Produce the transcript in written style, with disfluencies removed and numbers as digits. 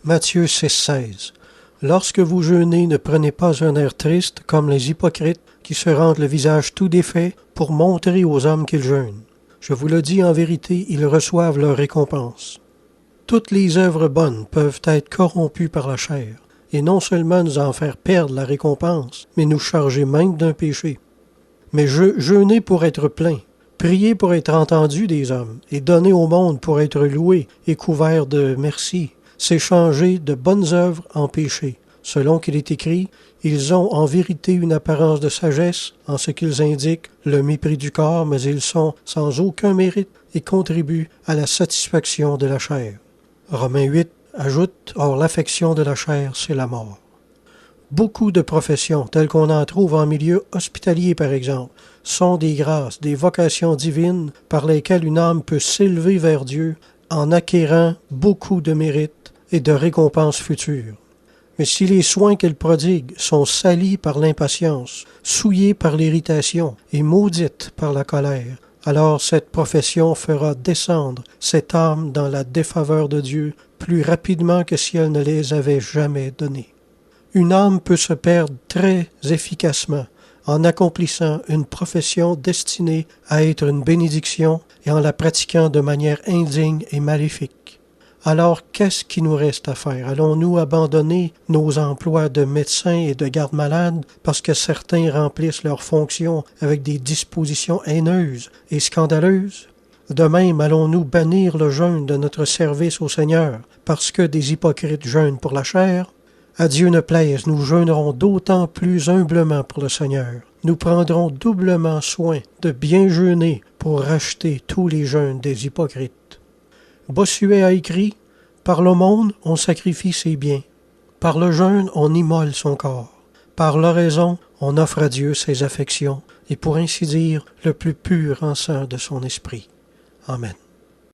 Matthieu 6,16. Lorsque vous jeûnez, ne prenez pas un air triste comme les hypocrites qui se rendent le visage tout défait pour montrer aux hommes qu'ils jeûnent. Je vous le dis en vérité, ils reçoivent leur récompense. Toutes les œuvres bonnes peuvent être corrompues par la chair, et non seulement nous en faire perdre la récompense, mais nous charger même d'un péché. Mais jeûner pour être plein, prier pour être entendu des hommes, et donner au monde pour être loué et couvert de merci, c'est changer de bonnes œuvres en péché. Selon qu'il est écrit, ils ont en vérité une apparence de sagesse en ce qu'ils indiquent le mépris du corps, mais ils sont sans aucun mérite et contribuent à la satisfaction de la chair. Romains 8 ajoute, or l'affection de la chair, c'est la mort. Beaucoup de professions, telles qu'on en trouve en milieu hospitalier par exemple, sont des grâces, des vocations divines par lesquelles une âme peut s'élever vers Dieu en acquérant beaucoup de mérites et de récompenses futures. Mais si les soins qu'elle prodigue sont salis par l'impatience, souillés par l'irritation et maudites par la colère, alors cette profession fera descendre cette âme dans la défaveur de Dieu plus rapidement que si elle ne les avait jamais données. Une âme peut se perdre très efficacement en accomplissant une profession destinée à être une bénédiction et en la pratiquant de manière indigne et maléfique. Alors, qu'est-ce qui nous reste à faire? Allons-nous abandonner nos emplois de médecins et de gardes-malades parce que certains remplissent leurs fonctions avec des dispositions haineuses et scandaleuses? De même, allons-nous bannir le jeûne de notre service au Seigneur parce que des hypocrites jeûnent pour la chair? À Dieu ne plaise, nous jeûnerons d'autant plus humblement pour le Seigneur. Nous prendrons doublement soin de bien jeûner pour racheter tous les jeûnes des hypocrites. Bossuet a écrit « Par l'aumône, on sacrifie ses biens. Par le jeûne, on immole son corps. Par l'oraison, on offre à Dieu ses affections, et pour ainsi dire, le plus pur encens de son esprit. » Amen.